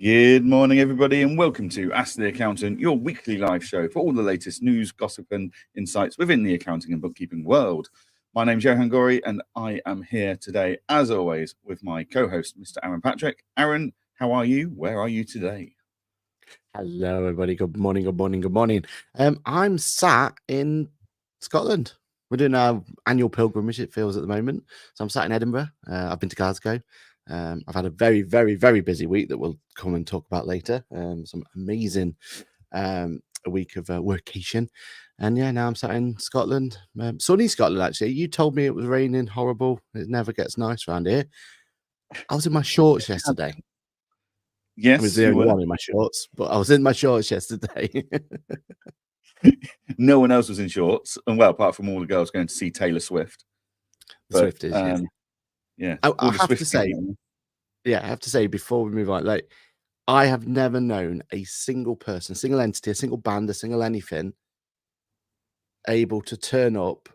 Good morning, everybody, and welcome to Ask the Accountant, your weekly live show for all the latest news, gossip, and insights within the accounting and bookkeeping world. My name's Johann, and I am here today, as always, with my co-host, Mr. Aaron Patrick. Aaron, how are you? Where are you today? Hello, everybody. Good morning, good morning, good morning. I'm sat in Scotland. We're doing our annual pilgrimage, it feels, at the moment. So I'm sat in Edinburgh. I've been to Glasgow. I've had a very, very, very busy week that we'll come and talk about later. Some amazing a week of workation. And yeah, now I'm sat in Scotland. Sunny Scotland, actually. You told me it was raining horrible. It never gets nice around here. I was in my shorts yesterday. Yes, I was the only one in my shorts, but I was in my shorts yesterday. No one else was in shorts, and well, apart from all the girls going to see Taylor Swift. Swifties, yeah. I have to say, I have to say before we move on, like, I have never known a single person, a single entity, a single band, a single anything able to turn up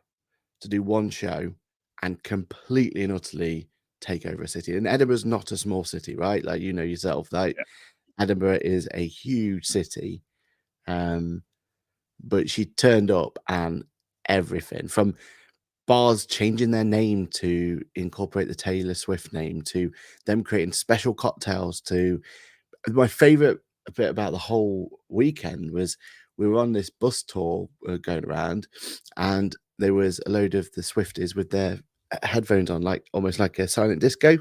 to do one show and completely and utterly take over a city. And Edinburgh's not a small city, right? Like, you know yourself, like Edinburgh is a huge city. But she turned up and everything from bars changing their name to incorporate the Taylor Swift name to them creating special cocktails to my favorite bit about the whole weekend was we were on this bus tour going around and there was a load of the Swifties with their headphones on, like almost like a silent disco,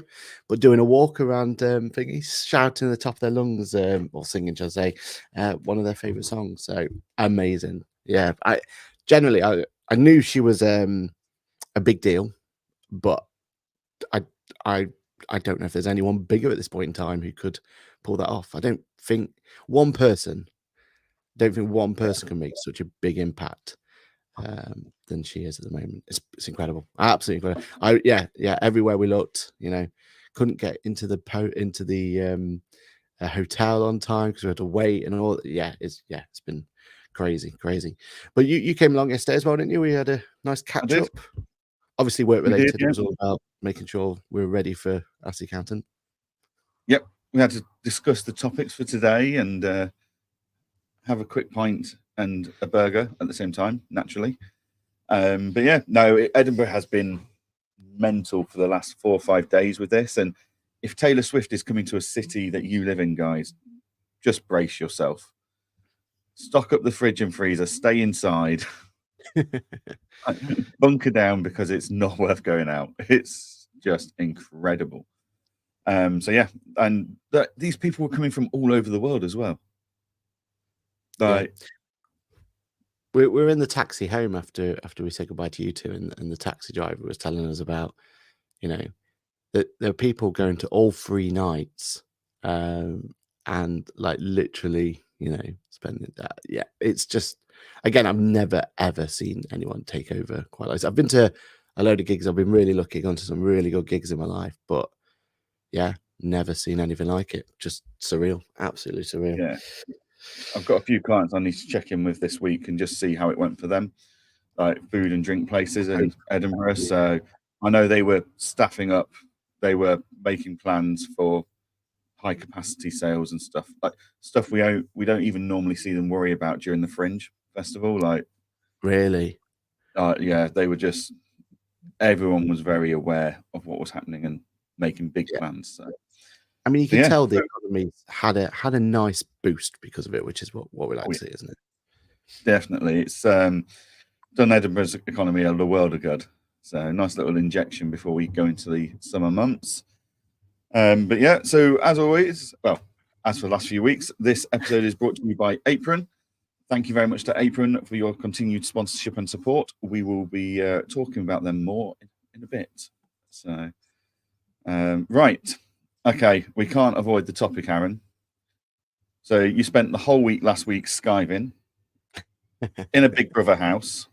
but doing a walk around thingies, shouting at the top of their lungs, or singing, shall I say, one of their favorite songs. So amazing. Yeah, I knew she was a big deal, but I don't know if there's anyone bigger at this point in time who could pull that off. I don't think one person can make such a big impact than she is at the moment. It's incredible, absolutely incredible. Everywhere we looked, couldn't get into the hotel on time because we had to wait and all. It's been crazy. But you came along yesterday as well, didn't you? We had a nice catch up. Obviously work related. It was all about making sure we were ready for Ask the Accountant. Yep, we had to discuss the topics for today and have a quick pint and a burger at the same time, naturally. Edinburgh has been mental for the last 4 or 5 days with this. And if Taylor Swift is coming to a city that you live in, guys, just brace yourself. Stock up the fridge and freezer, stay inside, bunker down because it's not worth going out. It's just incredible. These people were coming from all over the world as well. We're in the taxi home after we said goodbye to you two, and the taxi driver was telling us about, that there are people going to all 3 nights, and like literally, spending that. Yeah, it's just, again, I've never ever seen anyone take over quite like this. I've been to a load of gigs. I've been really lucky, gone to some really good gigs in my life, but yeah, never seen anything like it. Just surreal, absolutely surreal. Yeah. I've got a few clients I need to check in with this week and just see how it went for them, like food and drink places in Edinburgh. So I know they were staffing up. They were making plans for high capacity sales and stuff, like stuff we don't even normally see them worry about during the Fringe Festival. Like, really? They were just, everyone was very aware of what was happening and making big plans. So. I mean, you can tell the economy had a nice boost because of it, which is what we like to see, isn't it? Definitely. It's done Edinburgh's economy a world of good. So nice little injection before we go into the summer months. So as always, as for the last few weeks, this episode is brought to you by Apron. Thank you very much to Apron for your continued sponsorship and support. We will be talking about them more in a bit. So, right. Okay, we can't avoid the topic, Aaron. So you spent the whole week last week skiving in a Big Brother house,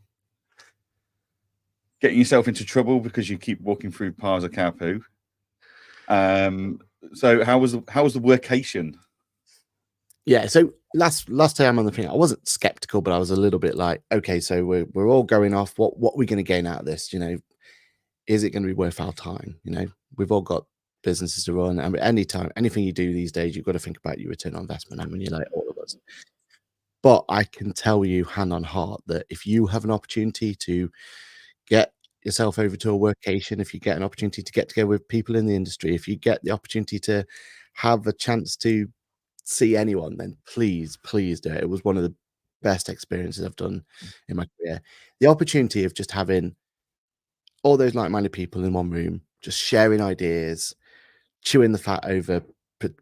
getting yourself into trouble because you keep walking through piles of cow poo. So how was the workation? Yeah, so last time on the thing, I wasn't skeptical, but I was a little bit like, okay, so we're all going off. What are we going to gain out of this? Is it going to be worth our time? We've all got businesses to run. I mean, anything you do these days, you've got to think about your return on investment. I mean, you're like all of us. But I can tell you, hand on heart, that if you have an opportunity to get yourself over to a workation, if you get an opportunity to get together with people in the industry, if you get the opportunity to have a chance to see anyone, then please do it. It was one of the best experiences I've done in my career. The opportunity of just having all those like-minded people in one room, just sharing ideas, chewing the fat over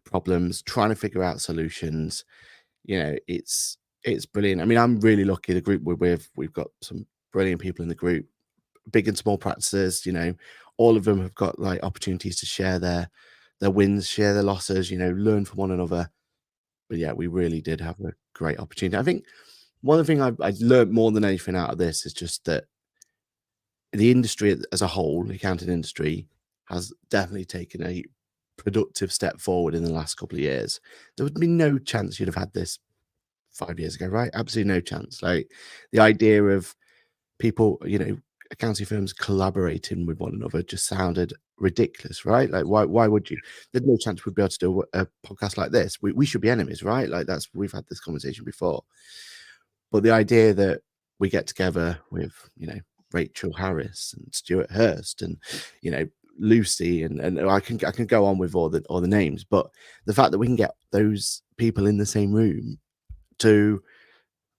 problems, trying to figure out solutions. It's brilliant. I mean, I'm really lucky. The group we're with, we've got some brilliant people in the group, big and small practices. All of them have got like opportunities to share their wins, share their losses, learn from one another. But yeah, we really did have a great opportunity. I think one of the things I learned more than anything out of this is just that the industry as a whole, the accounting industry, has definitely taken a productive step forward in the last couple of years. There would be no chance you'd have had this 5 years ago, right? Absolutely no chance. Like the idea of people, accounting firms collaborating with one another just sounded ridiculous, right? Like why would you? There's no chance we'd be able to do a podcast like this. We should be enemies, right? Like we've had this conversation before. But the idea that we get together with, Rachel Harris and Stuart Hurst and, Lucy and I can go on with all the names, but the fact that we can get those people in the same room to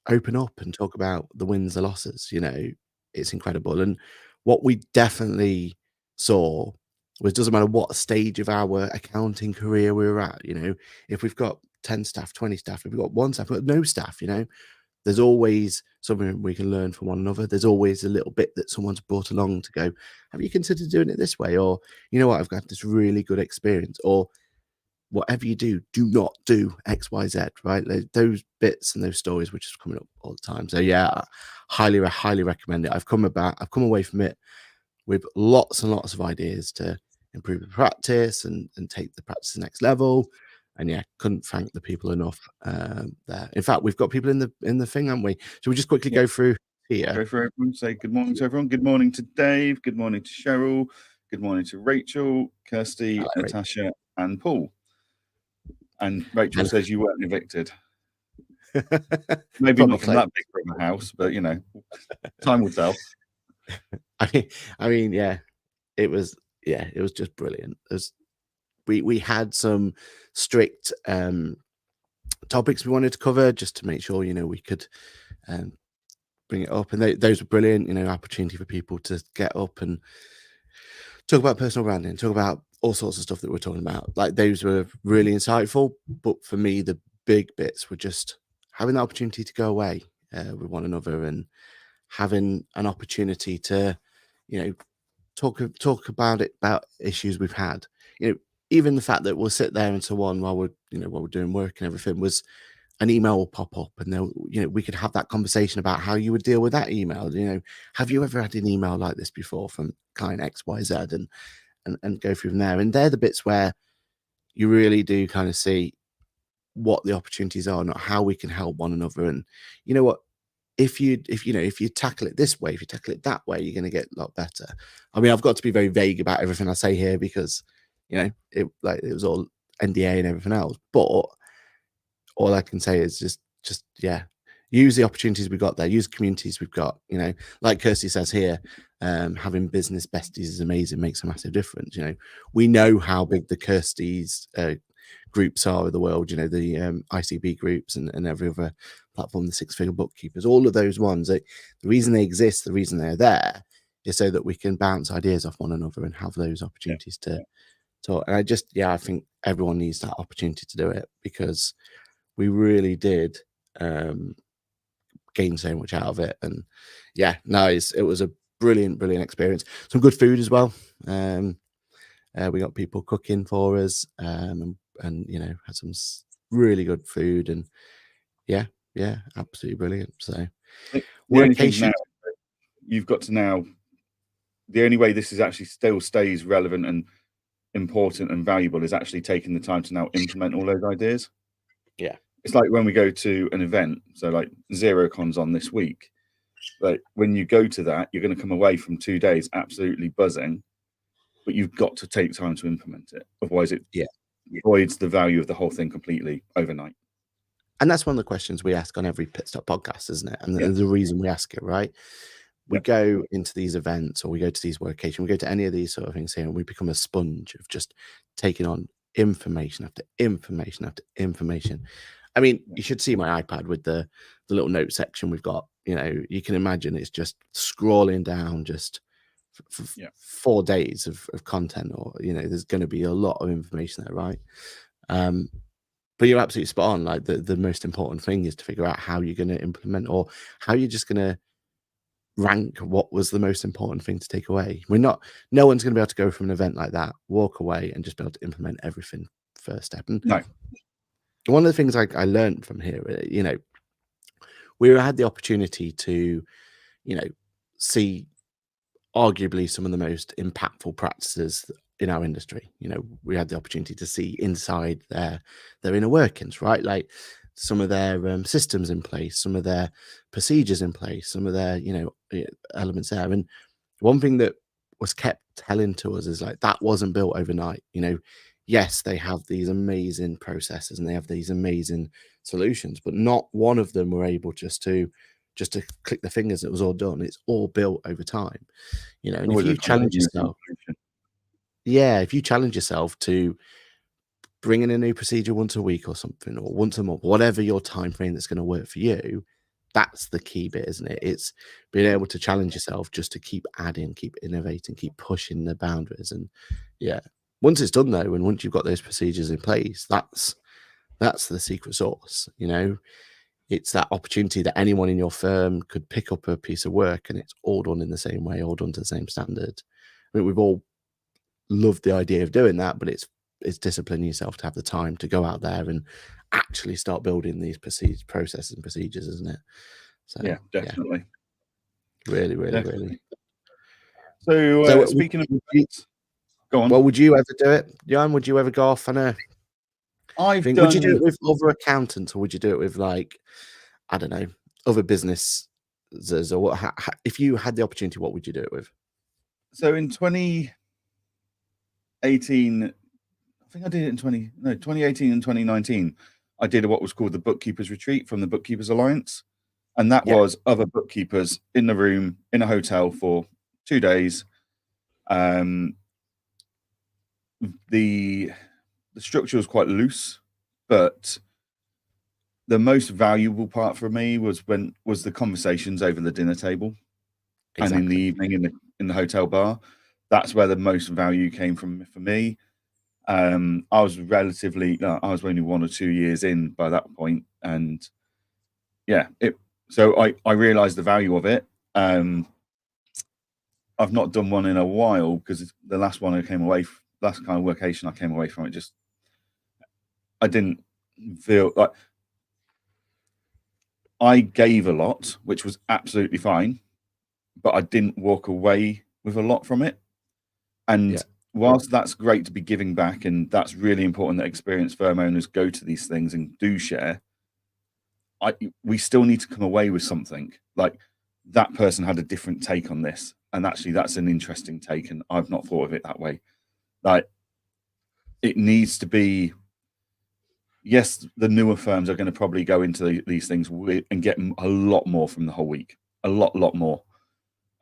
open up and talk about the wins, the losses, it's incredible. And what we definitely saw was, doesn't matter what stage of our accounting career we were at, if we've got 10 staff, 20 staff, if we've got one staff, we've got no staff, there's always something we can learn from one another. There's always a little bit that someone's brought along to go, have you considered doing it this way? Or, you know what, I've got this really good experience. Or whatever you do not do X, Y, Z, right? Like those bits and those stories which is coming up all the time. So yeah, I highly recommend it. I've come away from it with lots and lots of ideas to improve the practice and take the practice to the next level. And yeah, couldn't thank the people enough there. In fact, we've got people in the thing, haven't we? So we just quickly go through here. Go for everyone. Say good morning to everyone. Good morning to Dave. Good morning to Cheryl. Good morning to Rachel, Kirsty, Natasha, and Paul. And Rachel says you weren't evicted. Maybe not from that big from a house, but time will tell. I mean, yeah, it was just brilliant. We had some strict topics we wanted to cover just to make sure we could bring it up, and those were brilliant. Opportunity for people to get up and talk about personal branding, talk about all sorts of stuff that we're talking about. Like those were really insightful. But for me, the big bits were just having the opportunity to go away with one another and having an opportunity to talk about issues we've had. Even the fact that we'll sit there and so on while we're doing work and everything, was an email will pop up and we could have that conversation about how you would deal with that email. Have you ever had an email like this before from client XYZ, and go through from there. And they're the bits where you really do kind of see what the opportunities are, not how we can help one another. And you know what, if you tackle it this way, if you tackle it that way, you're going to get a lot better. I mean, I've got to be very vague about everything I say here because it was all NDA and everything else. But all I can say is just use the opportunities we've got there, use the communities we've got. Like Kirsty says here, having business besties is amazing, makes a massive difference. We know how big the Kirsty's groups are of the world, the ICB groups and every other platform, the six-figure bookkeepers, all of those ones. The reason they exist, the reason they're there, is so that we can bounce ideas off one another and have those opportunities to talk. And I think everyone needs that opportunity to do it, because we really did gain so much out of it. And it was a brilliant experience. Some good food as well. We got people cooking for us, and had some really good food, and absolutely brilliant. So the only thing now, you've got to the only way this is actually still stays relevant and important and valuable is actually taking the time to now implement all those ideas. Yeah. It's like when we go to an event, so like ZeroCon's on this week. Like when you go to that, you're going to come away from 2 days absolutely buzzing. but you've got to take time to implement it. Otherwise, it Yeah. voids the value of the whole thing completely overnight. And that's one of the questions we ask on every Pit Stop podcast, isn't it? And the reason we ask it, right? We go into these events, or we go to these workations, we go to any of these sort of things here, and we become a sponge of just taking on information after information after information. I mean, you should see my iPad with the little note section we've got. You know, you can imagine it's just scrolling down just for 4 days of content, or, you know, there's going to be a lot of information there, right? But you're absolutely spot on. Like, the most important thing is to figure out how you're going to implement, or how you're just going to rank what was the most important thing to take away. No one's going to be able to go from an event like that, walk away, and just be able to implement everything first step. And no. One of the things I learned from here, you know, we had the opportunity to, you know, see arguably some of the most impactful practices in our industry. You know, we had the opportunity to see inside their inner workings, right? Like some of their systems in place, some of their procedures in place, some of their, you know, elements there. And one thing that was kept telling to us is, like, that wasn't built overnight. You know, yes, they have these amazing processes and they have these amazing solutions, but not one of them were able just to click the fingers, it was all done. It's all built over time, you know. And if you challenge yourself, if you challenge yourself to bring in a new procedure once a week or something, or once a month, whatever your time frame that's going to work for you, that's the key bit, isn't it? It's being able to challenge yourself just to keep adding, keep innovating, keep pushing the boundaries. And once it's done though, and once you've got those procedures in place, that's the secret sauce. You know, it's that opportunity that anyone in your firm could pick up a piece of work and it's all done in the same way, all done to the same standard. I mean, we've all loved the idea of doing that, but it's disciplining yourself to have the time to go out there and actually start building these processes and procedures, isn't it? So yeah, definitely. Really. So speaking of, go on. Well, would you ever do it, Johann? Would you ever go off on a would you do it with other accountants, or would you do it with, like, I don't know, other businesses, or what? If you had the opportunity, what would you do it with? So in 2018, I think I did it in 2018 and 2019. I did what was called the Bookkeepers Retreat from the Bookkeepers Alliance. And that was other bookkeepers in the room, in a hotel for 2 days. The structure was quite loose, but the most valuable part for me was the conversations over the dinner table. Exactly. And in the evening in the hotel bar. That's where the most value came from for me. I was only 1 or 2 years in by that point, and so I realized the value of it. I've not done one in a while, because the last one last kind of workation I came away from, I didn't feel like I gave a lot, which was absolutely fine, but I didn't walk away with a lot from it. And whilst that's great to be giving back, and that's really important that experienced firm owners go to these things and do share, we still need to come away with something. Like, that person had a different take on this, and actually that's an interesting take, and I've not thought of it that way. Like, it needs to be, yes, the newer firms are going to probably go into these things and get a lot more from the whole week, a lot more,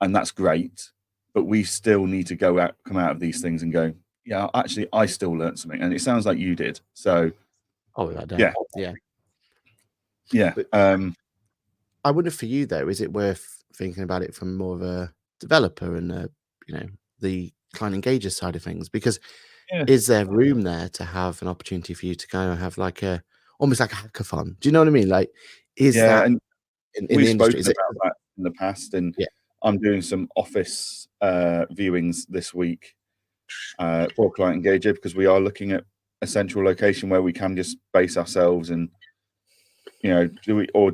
and that's great. But we still need to come out of these things and go, yeah, actually, I still learned something, and it sounds like you did. So, yeah. But I wonder, for you though, is it worth thinking about it from more of a developer and the client engager side of things? Because is there room there to have an opportunity for you to kind of have almost like a hackathon? Do you know what I mean? Like, is that in the industry? We've spoken about that in the past, and I'm doing some office viewings this week for client engager, because we are looking at a central location where we can just base ourselves. And do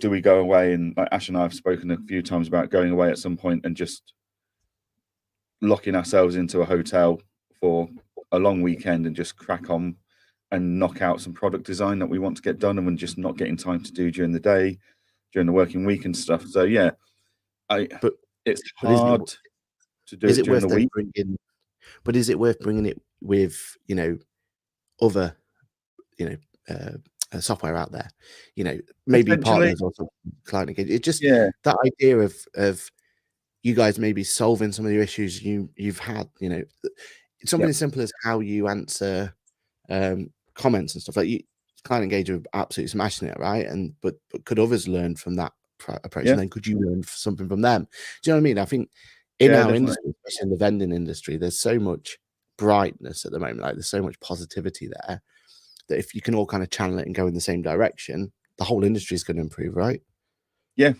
we go away? And like Ash and I have spoken a few times about going away at some point and just locking ourselves into a hotel for a long weekend and just crack on and knock out some product design that we want to get done, and we're just not getting time to do during the day, during the working week and stuff. So it's hard to do it during the week. but is it worth bringing it with, other, software out there, maybe Potentially, partners or client engagement? It just, yeah, that idea of you guys maybe solving some of the issues you've had, something yeah, as simple as how you answer comments and stuff like you. Client engagement are absolutely smashing it, right? And but could others learn from that approach? yeah, And then could you learn something from them? Do you know what I mean? I think in yeah, our definitely. industry, especially in the vending industry, there's so much brightness at the moment. Like there's so much positivity there that if you can all kind of channel it and go in the same direction, the whole industry is going to improve, right? Yeah,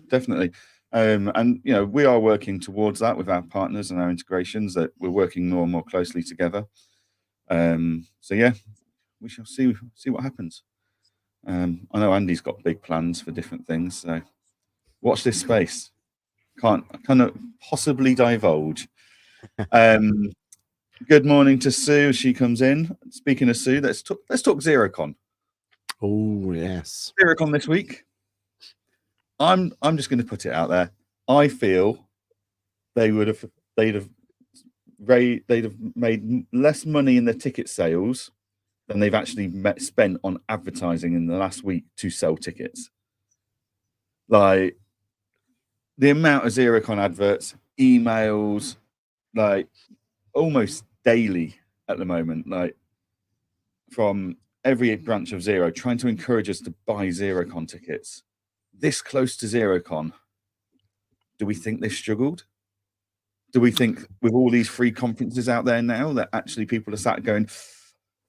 definitely. And we are working towards that with our partners and our integrations, that we're working more and more closely together. So yeah, we shall see what happens. I know Andy's got big plans for different things, so watch this space. Cannot possibly divulge. Good morning to Sue. She comes in. Speaking of Sue, let's talk ZeroCon. Oh yes. ZeroCon this week. I'm just going to put it out there. I feel they'd have made less money in their ticket sales than they've actually spent on advertising in the last week to sell tickets. Like the amount of ZeroCon adverts, emails, like almost daily at the moment, like from every branch of Zero, trying to encourage us to buy ZeroCon tickets. This close to ZeroCon, do we think they've struggled? Do we think with all these free conferences out there now that actually people are sat going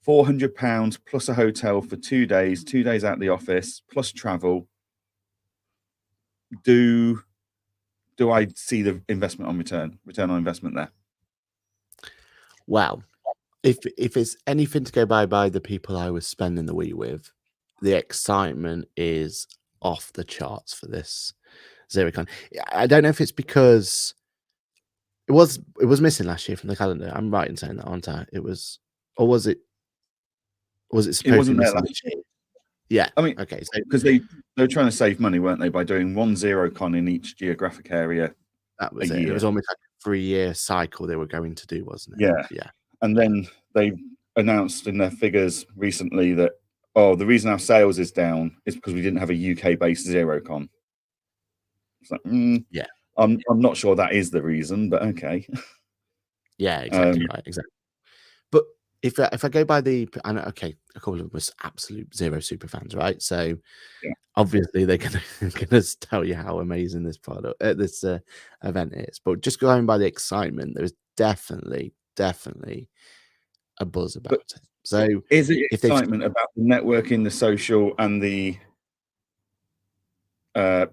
£400 plus a hotel for 2 days, 2 days out the office, plus travel? Do I see the investment on return on investment there? Well, if it's anything to go by the people I was spending the week with, the excitement is off the charts for this ZeroCon. I don't know if it's because it was missing last year from the calendar. I'm right in saying that, aren't I? It was, or was it supposed It to wasn't be there missing last this year. year? Yeah. I mean, Okay. So because they were trying to save money, weren't they, by doing one ZeroCon in each geographic area that was a it. It year. was almost like a 3-year cycle they were going to do, wasn't it? Yeah. Yeah. And then they announced in their figures recently that, the reason our sales is down is because we didn't have a UK-based ZeroCon. It's like, Yeah. I'm not sure that is the reason, but okay. Yeah, exactly right, exactly. But if I go by I know, okay, a couple of them was absolute Zero super fans, right? So Yeah. obviously they're gonna tell you how amazing this product, this event is. But just going by the excitement, there is definitely a buzz about it. So is it if they've excitement about the networking, the social, and the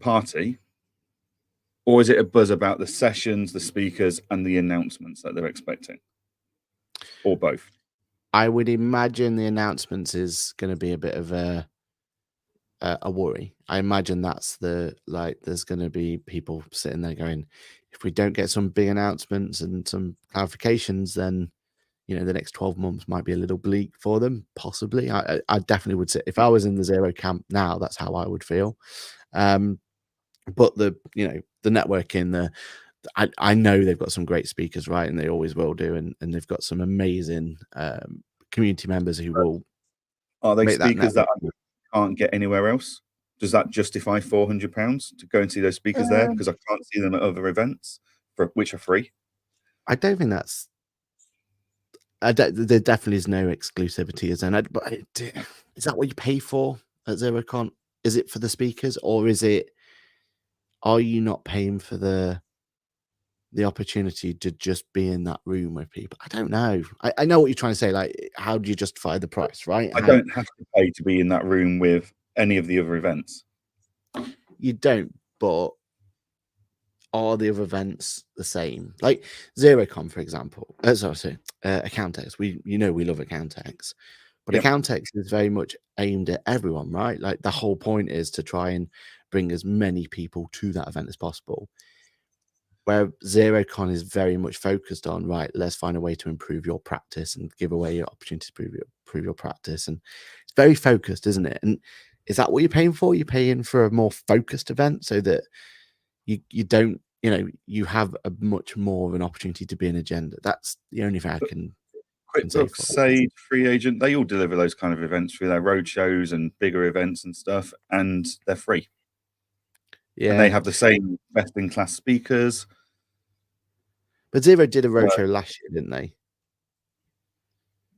party, or is it a buzz about the sessions, the speakers, and the announcements that they're expecting, or both? I would imagine the announcements is going to be a bit of a worry. I imagine that's there's going to be people sitting there going, if we don't get some big announcements and some clarifications, then the next 12 months might be a little bleak for them. Possibly, I definitely would say if I was in the Zero camp now, that's how I would feel. But the networking, I know they've got some great speakers, right, and they always will do, and they've got some amazing community members who will. Are they make that speakers that network. I can't get anywhere else? Does that justify £400 to go and see those speakers there? Because I can't see them at other events, which are free. I don't think that's. There definitely is no exclusivity, is there? But is that what you pay for at ZeroCon? Is it for the speakers, or are you not paying for the opportunity to just be in that room with people? I don't know. I know what you're trying to say. Like, how do you justify the price, right? I don't have to pay to be in that room with any of the other events. You don't, but are the other events the same? Like ZeroCon, for example. Accountex. We love Accountex, but Yep. Accountex is very much aimed at everyone, right? Like the whole point is to try and bring as many people to that event as possible. Where ZeroCon is very much focused on, right, let's find a way to improve your practice and give away your opportunity to improve your practice. And it's very focused, isn't it? And is that what you're paying for? You're paying for a more focused event so that you don't you have a much more of an opportunity to be an agenda. That's the only thing I can say QuickBooks, Sage, Free Agent, they all deliver those kind of events through their road shows and bigger events and stuff, and they're free. Yeah. And they have the same best-in-class speakers. But Xero did a roadshow last year, didn't they?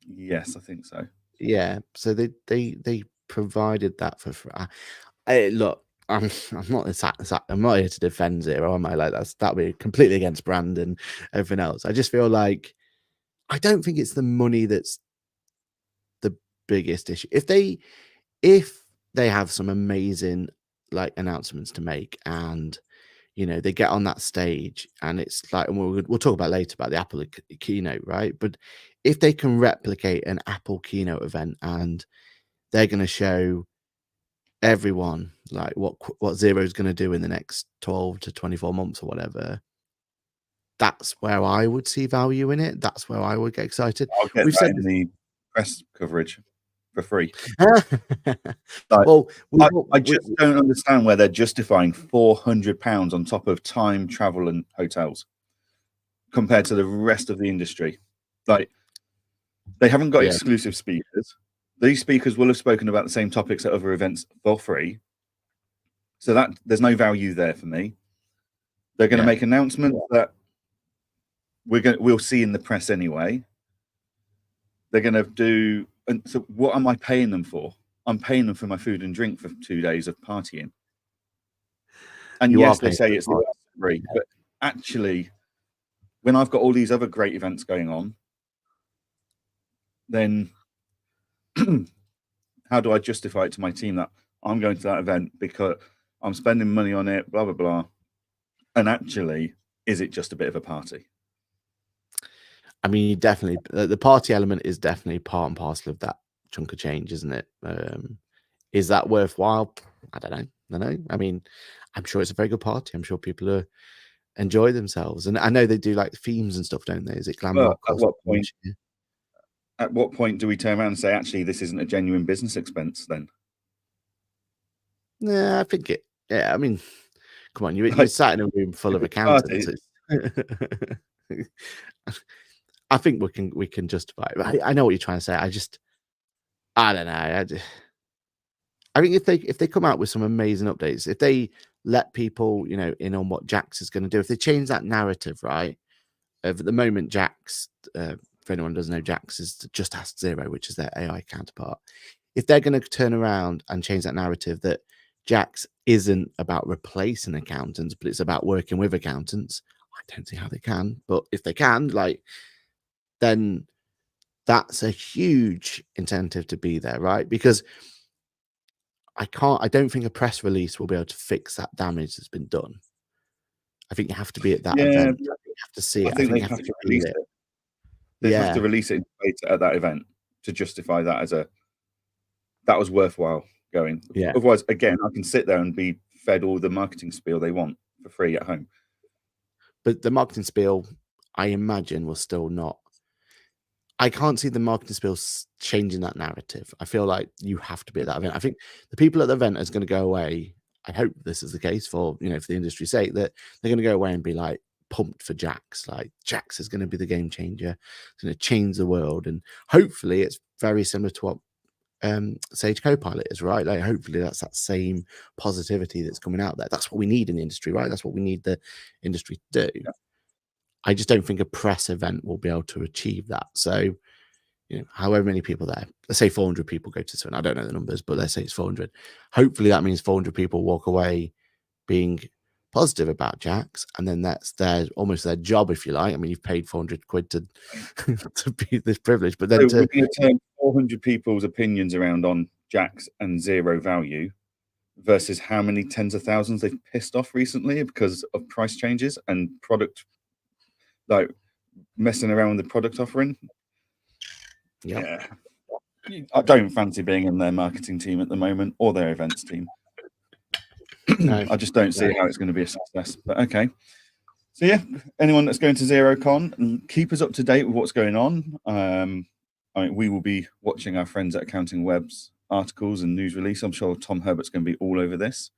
Yes, I think so. Yeah. So they provided that for free. Look, I'm not here to defend Xero, am I? Like that'd be completely against brand and everything else. I just feel like I don't think it's the money that's the biggest issue. If they have some amazing like announcements to make, and they get on that stage, and it's like, and we'll talk about later about the Apple keynote, right? But if they can replicate an Apple keynote event, and they're going to show everyone like what Xero is going to do in the next 12 to 24 months or whatever, that's where I would see value in it. That's where I would get excited. I'll get that in the press coverage for free. Well, I just don't understand where they're justifying £400 on top of time, travel, and hotels compared to the rest of the industry. Like, they haven't got exclusive speakers. These speakers will have spoken about the same topics at other events for free. So that there's no value there for me. They're going to make announcements that we'll see in the press anyway. They're going to do, and so what am I paying them for? I'm paying them for my food and drink for 2 days of partying. And yes, they say it's free, but actually, when I've got all these other great events going on, then how do I justify it to my team that I'm going to that event because I'm spending money on it, blah, blah, blah. And actually, is it just a bit of a party? I mean, definitely, the party element is definitely part and parcel of that chunk of change, isn't it? Is that worthwhile? I don't know. I mean, I'm sure it's a very good party. I'm sure people enjoy themselves. And I know they do like themes and stuff, don't they? Is it glam rock? At what point do we turn around and say, actually, this isn't a genuine business expense then? Yeah, I think it. Yeah, I mean, come on, you sat in a room full of accountants. I think we can justify it. I know what you're trying to say. I don't know. I think if they come out with some amazing updates, if they let people in on what Jax is going to do, if they change that narrative, right? At the moment, Jax, for anyone who doesn't know, Jax is Just Ask Xero, which is their AI counterpart. If they're going to turn around and change that narrative that Jax isn't about replacing accountants, but it's about working with accountants, I don't see how they can. But if they can, then that's a huge incentive to be there, right? Because I don't think a press release will be able to fix that damage that's been done. I think you have to be at that event. You have to see it. I think they have to release it. They have to release it at that event to justify that that was worthwhile going. Yeah. Otherwise, again, I can sit there and be fed all the marketing spiel they want for free at home. But the marketing spiel, I imagine, will still not. I can't see the marketing spiel changing that narrative. I feel like you have to be at that event. I think the people at the event is going to go away. I hope this is the case for for the industry's sake, that they're going to go away and be like pumped for Jax. Like, Jax is going to be the game changer. It's going to change the world, and hopefully it's very similar to what Sage Copilot is, right? Like, hopefully that's that same positivity that's coming out there. That's what we need in the industry, right? That's what we need the industry to do. Yeah. I just don't think a press event will be able to achieve that. So, however many people there, let's say 400 people go to this event. I don't know the numbers, but let's say it's 400. Hopefully that means 400 people walk away being positive about Jax, and then that's almost their job, if you like. I mean, you've paid 400 quid to be this privilege, but then we're going to turn 400 people's opinions around on Jax and Xero value versus how many tens of thousands they've pissed off recently because of price changes and product, like messing around with the product offering. Yeah. I don't fancy being in their marketing team at the moment or their events team. No. I just don't see how it's going to be a success. But okay. So yeah, anyone that's going to XeroCon, keep us up to date with what's going on. I mean, we will be watching our friends at Accounting Web's articles and news release. I'm sure Tom Herbert's going to be all over this.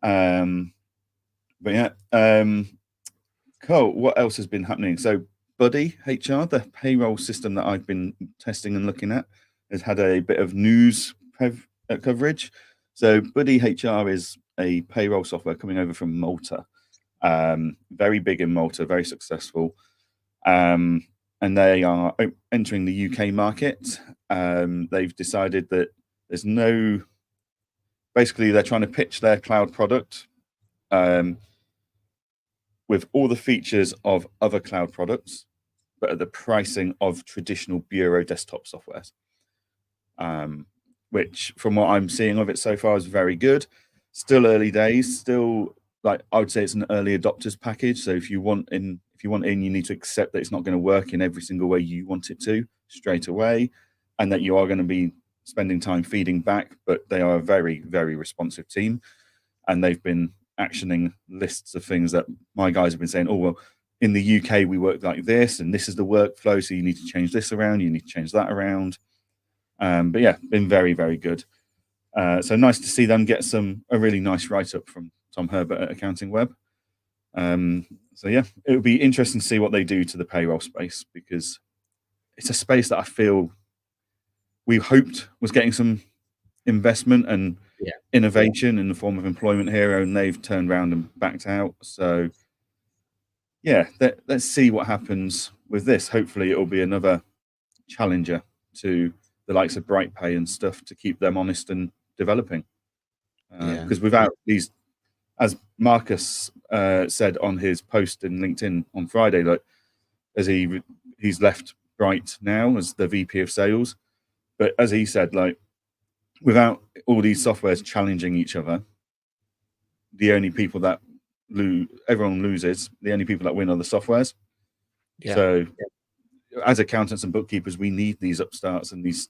But But yeah, cool. What else has been happening? So Buddy HR, the payroll system that I've been testing and looking at, has had a bit of news coverage. So Buddy HR is a payroll software coming over from Malta. Very big in Malta, very successful. And they are entering the UK market. They've decided that there's no, basically they're trying to pitch their cloud product with all the features of other cloud products, but at the pricing of traditional bureau desktop softwares, which from what I'm seeing of it so far is very good. Still early days, still like I would say it's an early adopters package. So if you want in, you need to accept that it's not going to work in every single way you want it to straight away, and that you are going to be spending time feeding back, but they are a very, very responsive team, and they've been actioning lists of things that my guys have been saying, oh, well, in the UK, we work like this, and this is the workflow, so you need to change this around, you need to change that around. But yeah, been very, very good. So nice to see them get a really nice write-up from Tom Herbert at Accounting Web. So yeah, it would be interesting to see what they do to the payroll space, because it's a space that I feel we hoped was getting some investment and innovation in the form of Employment Hero, and they've turned around and backed out. So yeah, let's see what happens with this. Hopefully it will be another challenger to the likes of BrightPay and stuff to keep them honest and developing. Because without these, as Marcus said on his post in LinkedIn on Friday, like as he's left Bright now as the VP of sales, but as he said, like without all these softwares challenging each other, the only people that everyone loses, the only people that win are the softwares. So as accountants and bookkeepers, we need these upstarts and these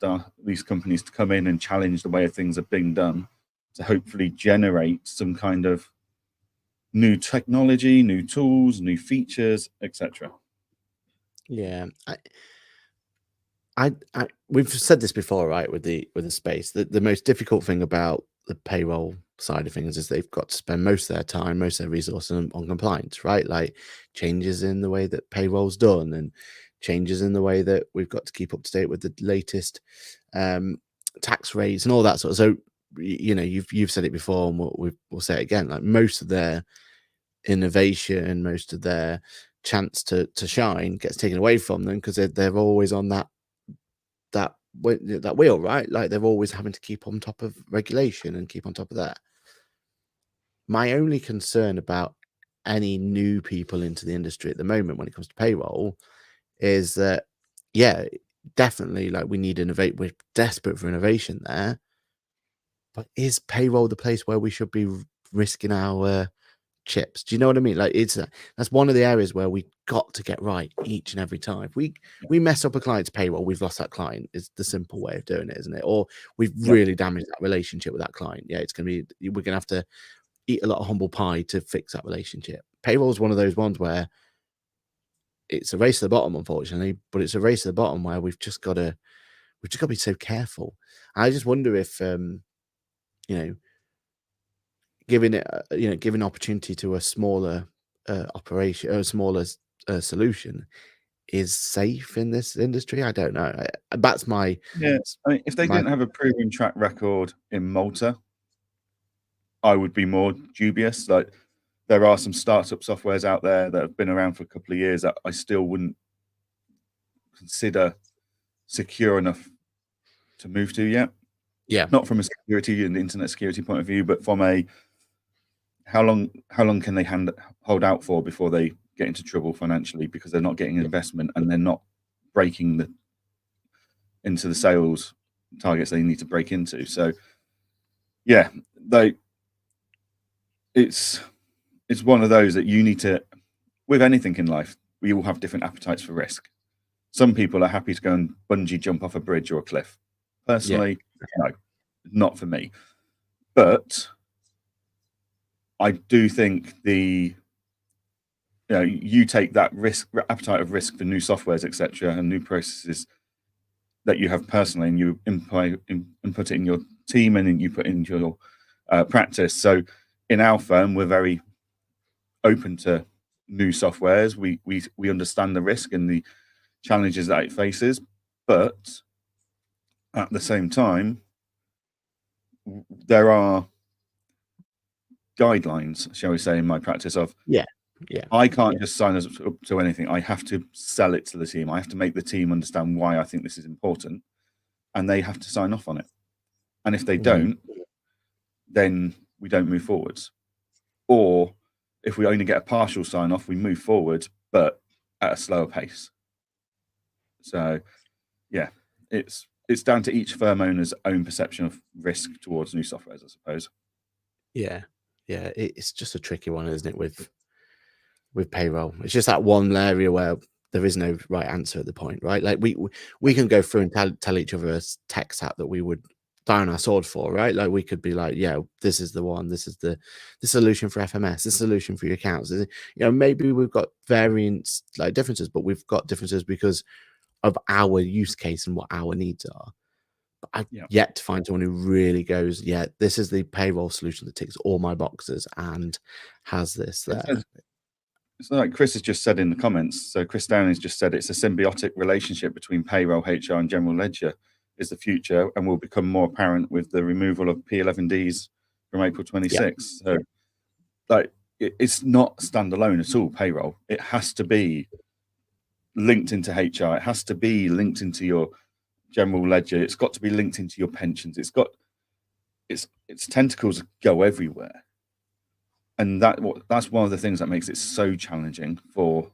companies to come in and challenge the way things are being done, to hopefully generate some kind of new technology, new tools, new features, etc. Yeah, we've said this before, right? With the space, the most difficult thing about the payroll side of things is they've got to spend most of their time, most of their resources on compliance, right? Like changes in the way that payroll's done, and changes in the way that we've got to keep up to date with the latest tax rates and all that sort of. So you know, you've said it before, and we'll say it again. Like most of their innovation, most of their chance to shine gets taken away from them, because they're always on that wheel, right? Like they're always having to keep on top of regulation and keep on top of that. My only concern about any new people into the industry at the moment when it comes to payroll is that, yeah, definitely, like we need innovate. We're desperate for innovation there, but is payroll the place where we should be risking our chips? Do you know what I mean? Like that's one of the areas where we got to get right each and every time. If we mess up a client's payroll, we've lost that client, is the simple way of doing it, isn't it? Or we've really damaged that relationship with that client. Yeah, we're gonna have to eat a lot of humble pie to fix that relationship. Payroll is one of those ones where it's a race to the bottom, unfortunately, but it's a race to the bottom where we've just got to be so careful. I just wonder if giving opportunity to a smaller operation or a smaller solution is safe in this industry. I don't know. That's my I mean, if they didn't have a proven track record in Malta, I would be more dubious. Like there are some startup softwares out there that have been around for a couple of years that I still wouldn't consider secure enough to move to yet. Yeah, not from a security and internet security point of view, but from a how long can they hold out for before they get into trouble financially because they're not getting investment and they're not breaking into the sales targets they need to break into. So yeah, it's one of those that you need to, with anything in life, we all have different appetites for risk. Some people are happy to go and bungee jump off a bridge or a cliff. Personally, no, not for me. But I do think you take that appetite of risk for new softwares, etc., and new processes that you have personally, and you input it in your team and then you put into your practice. So in our firm, we're very open to new softwares. We understand the risk and the challenges that it faces, but at the same time, there are guidelines, shall we say, in my practice of I can't just sign us up to anything. I have to sell it to the team. I have to make the team understand why I think this is important, and they have to sign off on it. And if they don't, then we don't move forwards. Or if we only get a partial sign off, we move forward, but at a slower pace. So, yeah, it's down to each firm owner's own perception of risk towards new softwares, I suppose. Yeah, it's just a tricky one, isn't it? With payroll, it's just that one area where there is no right answer at the point, right? Like we can go through and tell each other a tech stack that we would die on our sword for, right? Like we could be like, yeah, this is the one, this is the solution for FMS, this solution for your accounts. You know, maybe we've got variants, like differences, but we've got differences because of our use case and what our needs are. But I've yet to find someone who really goes, yeah, this is the payroll solution that ticks all my boxes and has this there. It's like Chris has just said in the comments. So Chris Down has just said it's a symbiotic relationship between payroll, HR, and general ledger is the future, and will become more apparent with the removal of P11Ds from April 26. So, like, it's not standalone at all. Payroll, it has to be linked into HR. It has to be linked into your general ledger. It's got to be linked into your pensions. It's got its tentacles go everywhere. And that's one of the things that makes it so challenging for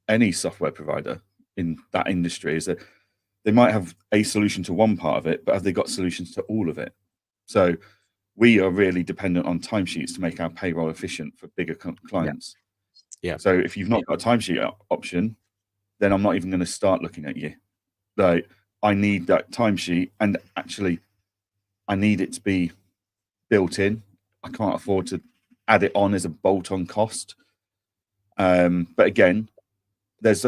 any software provider in that industry, is that they might have a solution to one part of it, but have they got solutions to all of it? So we are really dependent on timesheets to make our payroll efficient for bigger clients. Yeah. So if you've not got a timesheet option, then I'm not even going to start looking at you. Like, I need that timesheet, and actually I need it to be built in. I can't afford to add it on as a bolt-on cost. But again, there's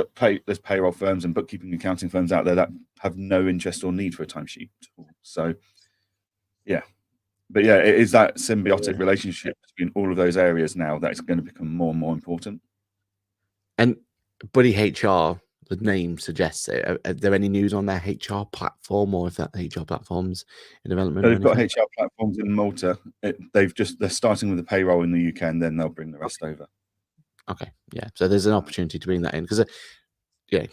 payroll firms and bookkeeping accounting firms out there that have no interest or need for a timesheet tool. So, yeah. But yeah, it is that symbiotic relationship between all of those areas now that's going to become more and more important. And Buddy HR, the name suggests it. Are there any news on their HR platform, or if that HR platform's in development? So they've got HR platforms in Malta. They're starting with the payroll in the UK, and then they'll bring the rest over. Okay, yeah. So there's an opportunity to bring that in, because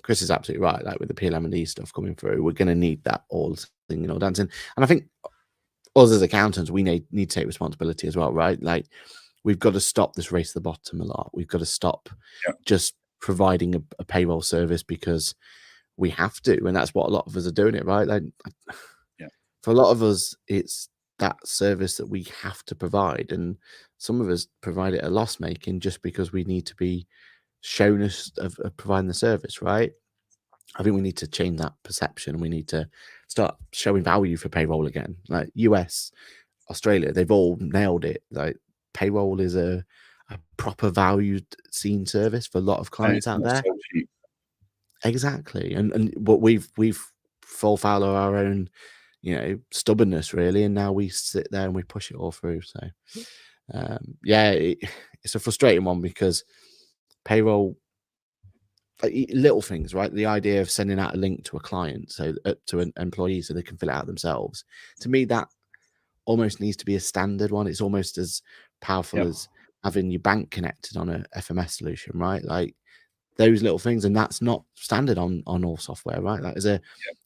Chris is absolutely right. Like with the PLM&D stuff coming through, we're going to need that all singing, all dancing. And I think us as accountants, we need to take responsibility as well, right? Like, we've got to stop this race to the bottom a lot. We've got to stop just providing a payroll service because we have to, and that's what a lot of us are doing it, right? Like, for a lot of us, it's that service that we have to provide, and some of us provide it a loss making just because we need to be shown us of providing the service, right? I think we need to change that perception. We need to start showing value for payroll again. Like US, Australia, they've all nailed it. Like, payroll is a proper valued seen service for a lot of clients out there. So exactly. And but we've fall foul of our own, stubbornness, really, and now we sit there and we push it all through. So it's a frustrating one, because payroll, little things, right? The idea of sending out a link to a client, so to an employee, so they can fill it out themselves, to me that almost needs to be a standard one. It's almost as powerful as having your bank connected on a FMS solution, right? Like, those little things, and that's not standard on all software, right? That is a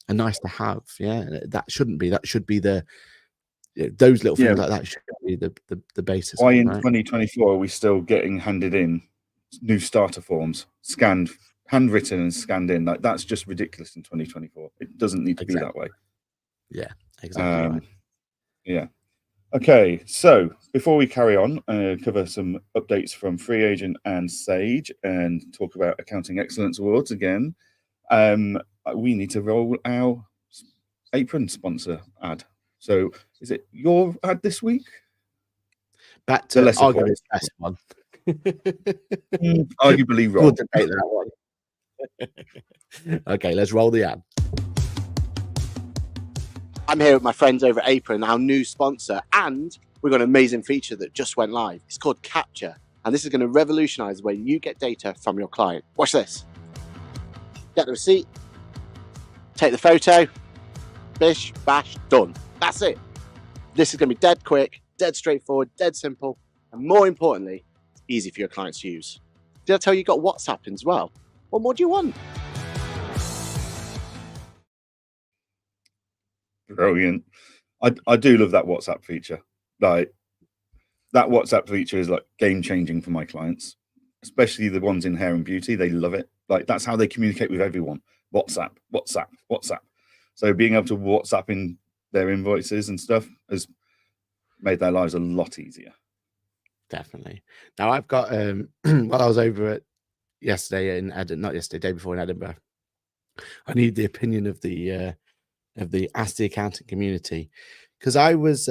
nice to have. That shouldn't be. That should be those little things like that should be the basis. Why in 2024 are we still getting handed in new starter forms, scanned, handwritten and scanned in? Like, that's just ridiculous in 2024. It doesn't need to be that way. Yeah, exactly. Right. Yeah. Okay, so before we carry on, cover some updates from Free Agent and Sage, and talk about Accounting Excellence Awards again. We need to roll our Apron sponsor ad. So, is it your ad this week? Back to arguably the best one. Arguably wrong. We'll debate that one. Okay, let's roll the ad. I'm here with my friends over at Apron, our new sponsor, and we've got an amazing feature that just went live. It's called Capture. And this is going to revolutionize the way you get data from your client. Watch this. Get the receipt, take the photo, bish, bash, done. That's it. This is going to be dead quick, dead straightforward, dead simple, and more importantly, easy for your clients to use. Did I tell you got WhatsApp as well? What more do you want? Brilliant. I do love that WhatsApp feature. Like, that WhatsApp feature is like game changing for my clients, especially the ones in hair and beauty. They love it. Like, that's how they communicate with everyone. WhatsApp, WhatsApp, WhatsApp. So being able to WhatsApp in their invoices and stuff has made their lives a lot easier. Definitely. Now I've got while I was over at yesterday in Edinburgh, not yesterday, day before in Edinburgh, I need the opinion of the Ask the Accountant community, because I was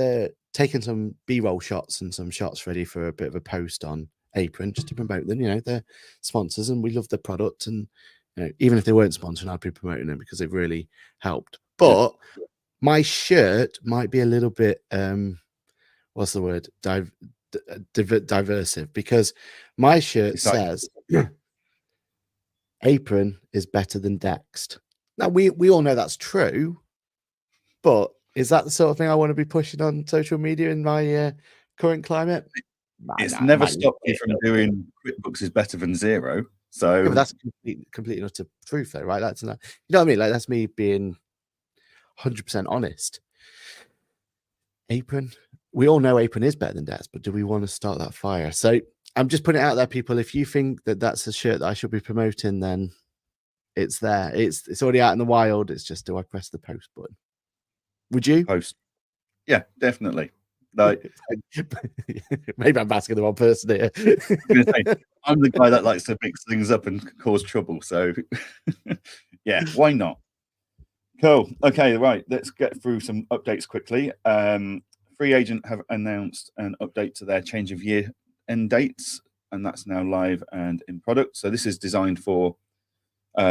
taking some B-roll shots and some shots ready for a bit of a post on Apron just to promote them. You know, they're sponsors and we love the product, and you know, even if they weren't sponsoring, I'd be promoting them because they've really helped. But my shirt might be a little bit what's the word, diversive, because my shirt says Apron is better than Dext. Now we all know that's true, but is that the sort of thing I want to be pushing on social media in my current climate? It's never stopped you from doing QuickBooks is better than Xero. So but that's completely not the truth, though, right? That's not, you know what I mean? Like, that's me being 100% honest. Apron, we all know Apron is better than Dext, but do we want to start that fire? So I'm just putting it out there, people. If you think that that's a shirt that I should be promoting, then it's there. It's already out in the wild. It's just, do I press the post button? Would you post? Yeah, definitely. Like, maybe I'm asking the wrong person here. I'm the guy that likes to mix things up and cause trouble. So yeah, why not? Cool. Okay, right. Let's get through some updates quickly. Free Agent have announced an update to their change of year end dates, and that's now live and in product. So this is designed for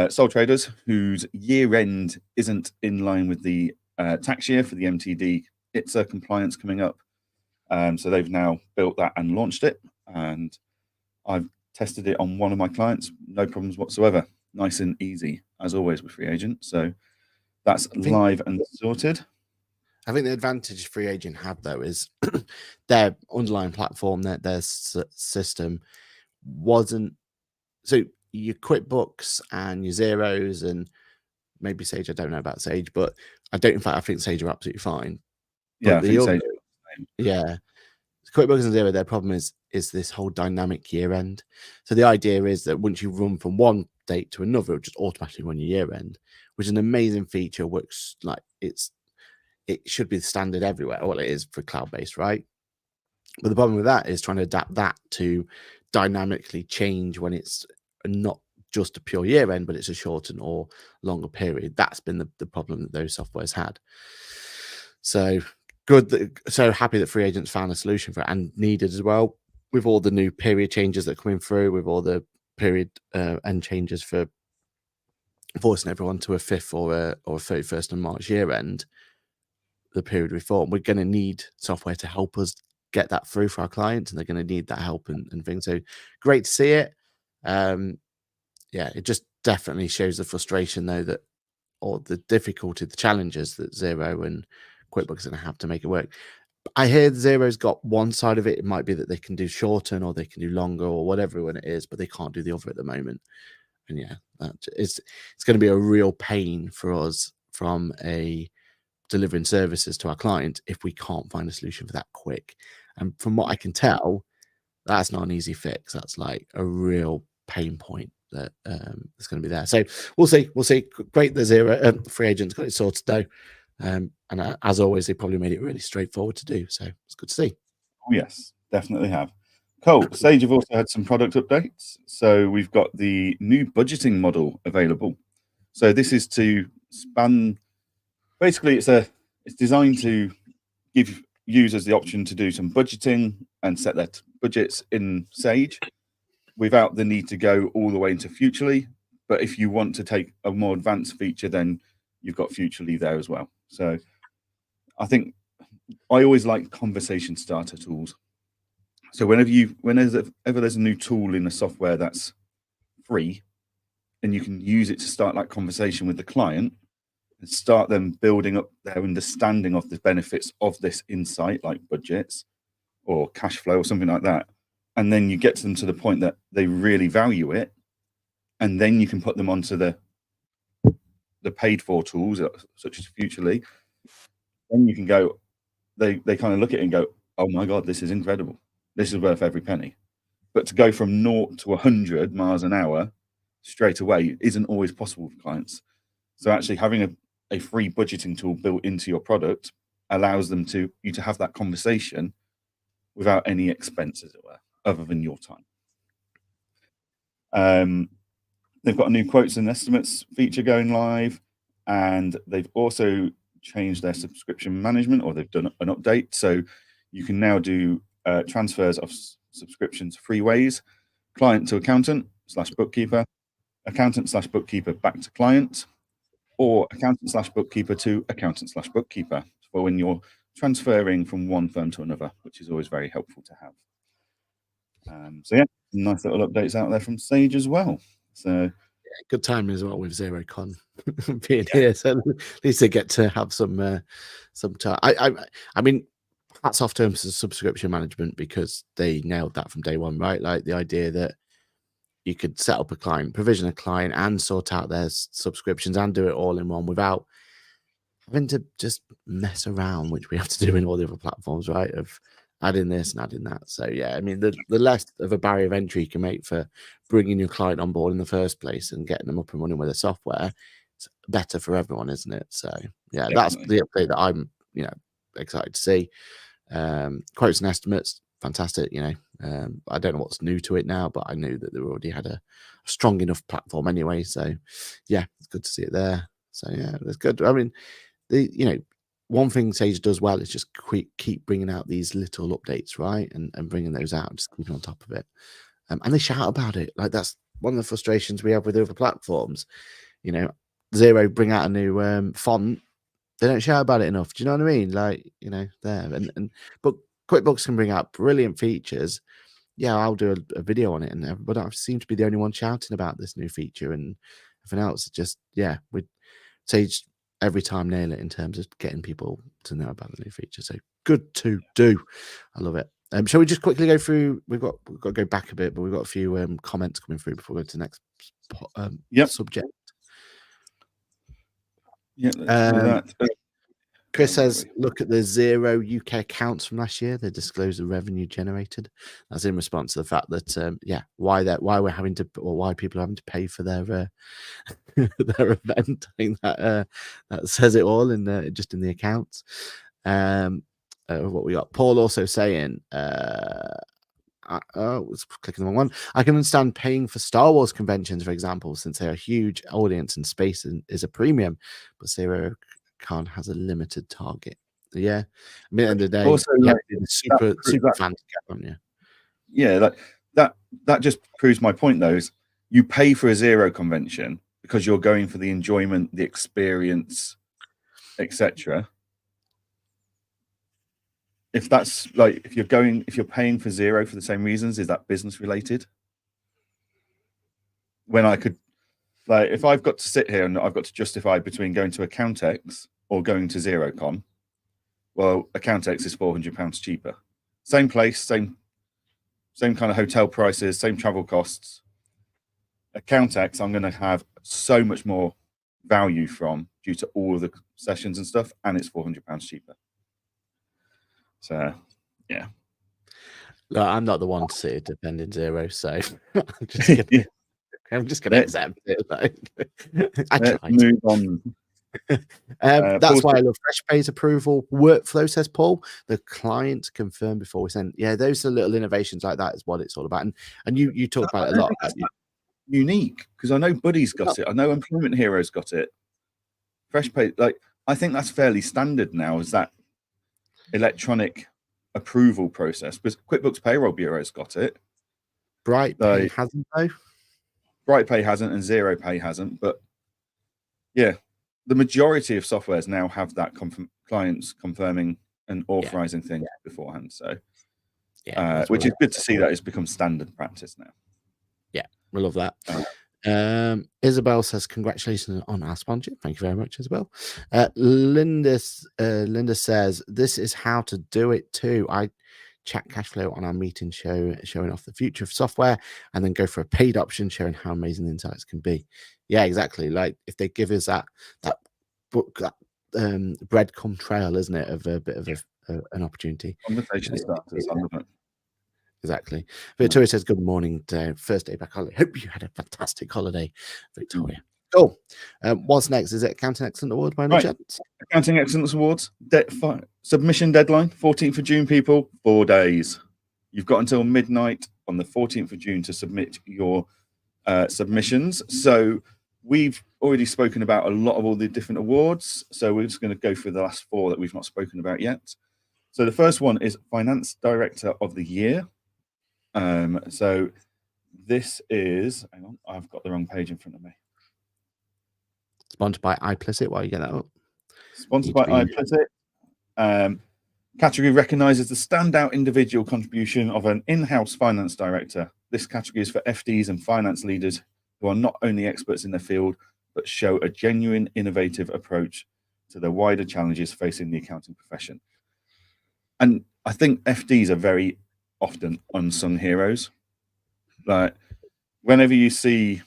sole traders whose year end isn't in line with the tax year for the MTD ITSA compliance coming up. So they've now built that and launched it, and I've tested it on one of my clients. No problems whatsoever. Nice and easy, as always, with Free Agent. So that's live and sorted. I think the advantage Free Agent have, though, is their underlying platform, their system wasn't... So your QuickBooks and your Xeros and maybe Sage, I don't know about Sage, but I think Sage are absolutely fine. Yeah, I think Sage. Yeah. QuickBooks and Xero, their problem is this whole dynamic year end. So the idea is that once you run from one date to another, it'll just automatically run your year end, which is an amazing feature. Works like it should be the standard everywhere. Well, it is for cloud-based, right? But the problem with that is trying to adapt that to dynamically change when it's not just a pure year end, but it's a shortened or longer period. That's been the problem that those softwares had. So good. So happy that Free Agents found a solution for it, and needed as well, with all the new period changes that are coming through, with all the period end changes for forcing everyone to a 5th or a 31st of March year end, the period reform. We're going to need software to help us get that through for our clients, and they're going to need that help and things. So great to see it. Yeah, it just definitely shows the frustration, though, that, or the difficulty, the challenges that Xero and QuickBooks are going to have to make it work. I hear Xero's got one side of it. It might be that they can do shorten or they can do longer or whatever when it is, but they can't do the other at the moment. And yeah, it's going to be a real pain for us from a delivering services to our client if we can't find a solution for that quick. And from what I can tell, that's not an easy fix. That's like a real pain point that is going to be there. So we'll see. Great, the Xero Free Agent's got it sorted though. And as always, they probably made it really straightforward to do. So it's good to see. Oh, yes, definitely have. Cool. Sage have also had some product updates. So we've got the new budgeting model available. So this is to span. Basically, it's designed to give users the option to do some budgeting and set their budgets in Sage without the need to go all the way into Futurely. But if you want to take a more advanced feature, then you've got Futurely there as well. So I think I always like conversation starter tools. So whenever there's a new tool in the software that's free, and you can use it to start that conversation with the client and start them building up their understanding of the benefits of this insight, like budgets or cash flow or something like that. And then you get them to the point that they really value it. And then you can put them onto the paid for tools, such as Futurely. Then you can go, they kind of look at it and go, oh my God, this is incredible. This is worth every penny. But to go from 0 to 100 miles an hour straight away isn't always possible for clients. So actually having a free budgeting tool built into your product allows you to have that conversation without any expense, as it were, other than your time. They've got a new quotes and estimates feature going live, and they've also changed their subscription management, or they've done an update. So you can now do transfers of subscriptions 3 ways: client to accountant / bookkeeper, accountant / bookkeeper back to client, or accountant / bookkeeper to accountant / bookkeeper, for when you're transferring from one firm to another, which is always very helpful to have. So yeah, nice little updates out there from Sage as well. So good timing as well with ZeroCon being here, so at least they get to have some time. I mean, hats off to them for subscription management, because they nailed that from day one, right? Like the idea that you could set up a client, provision a client, and sort out their subscriptions and do it all in one without having to just mess around, which we have to do in all the other platforms, right? Of adding this and adding that. So yeah, I mean, the less of a barrier of entry you can make for bringing your client on board in the first place and getting them up and running with the software, it's better for everyone, isn't it? So yeah, that's the update that I'm excited to see. Quotes and estimates, fantastic. I don't know what's new to it now, but I knew that they already had a strong enough platform anyway. So yeah, it's good to see it there. So yeah, that's good. I mean, one thing Sage does well is just keep bringing out these little updates, right? And bringing those out, just keeping on top of it. And they shout about it. Like, that's one of the frustrations we have with other platforms. Xero bring out a new font. They don't shout about it enough. Do you know what I mean? Like, there. But QuickBooks can bring out brilliant features. Yeah, I'll do a video on it, but I seem to be the only one shouting about this new feature, and everything else. Just, we Sage every time nail it in terms of getting people to know about the new feature. So good to do. I love it. Shall we just quickly go through? We've got to go back a bit, but we've got a few comments coming through before we go to the next subject. Yeah, let's do that. Chris says, look at the Xero UK accounts from last year. They disclose the revenue generated. That's in response to the fact that, why we're having to, or why people are having to pay for their their event. I think that says it all in just in the accounts. What we got? Paul also saying, was clicking the wrong one. I can understand paying for Star Wars conventions, for example, since they're a huge audience and space is a premium, but ZeroCon has a limited target. Yeah, I mean, at the end of the day, also, super fan to get on you. Yeah, that just proves my point, though. Is you pay for a Xero convention because you're going for the enjoyment, the experience, etc. If that's like, if you're paying for Xero for the same reasons, is that business related? When I could, like, if I've got to sit here and I've got to justify between going to Accountex or going to XeroCon, well, Accountex is £400 cheaper. Same place, same kind of hotel prices, same travel costs. Accountex, I'm going to have so much more value from due to all of the sessions and stuff, and it's £400 cheaper. So, yeah. Look, I'm not the one to sit defending Xero, so I'm just gonna accept it. I tried. Move on. That's why I love FreshPay's approval workflow, says Paul. The client confirmed before we send. Yeah, those are little innovations like that is what it's all about. And you talk about it a lot. Unique, because I know Buddy's got it. I know Employment Hero's got it. FreshPay, like, I think that's fairly standard now, is that electronic approval process. Because QuickBooks Payroll Bureau's got it. BrightPay hasn't, though. BrightPay hasn't, and ZeroPay hasn't. But yeah, the majority of softwares now have that clients confirming and authorizing things beforehand. So Yeah, which is good to see that it's become standard practice now. Yeah, we love that. Isabel says, congratulations on our sponsorship. Thank you very much, Isabel. Linda says, this is how to do it too. I chat cash flow on our meeting show, showing off the future of software, and then go for a paid option showing how amazing the insights can be. Yeah, exactly. Like if they give us that book, that breadcrumb trail, isn't it, of a bit of an opportunity. Conversation starters, I love it. Exactly. Victoria says, good morning. First day back holiday. Hope you had a fantastic holiday, Victoria. Cool. What's next? Is it Accounting Excellent Award by any chance? Accounting Excellence Awards. Submission deadline, 14th of June, people. 4 days. You've got until midnight on the 14th of June to submit your submissions. So we've already spoken about a lot of all the different awards. So we're just going to go through the last 4 that we've not spoken about yet. So the first one is Finance Director of the Year. So this is, hang on, I've got the wrong page in front of me. Sponsored by iPlicit. While you get that up. Sponsored by iPlicit. Category recognises the standout individual contribution of an in-house finance director. This category is for FDs and finance leaders who are not only experts in their field, but show a genuine, innovative approach to the wider challenges facing the accounting profession. And I think FDs are very often unsung heroes. Like whenever you see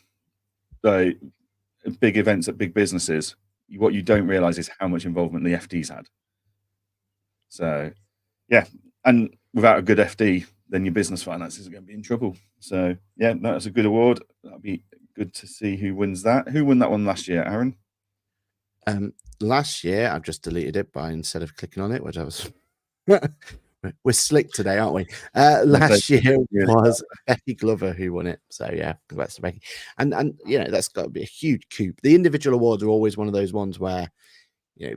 the big events at big businesses, what you don't realize is how much involvement the FDs had. So yeah, and without a good FD, then your business finances are going to be in trouble. So yeah, that's a good award. That'll be good to see who wins that. Who won that one last year, Aaron? Last year, I've just deleted it by instead of clicking on it, which I was we're slick today, aren't we? Last year was Becky Glover who won it. So yeah, congrats to Becky. And you know, that's got to be a huge coup. The individual awards are always one of those ones where, you know,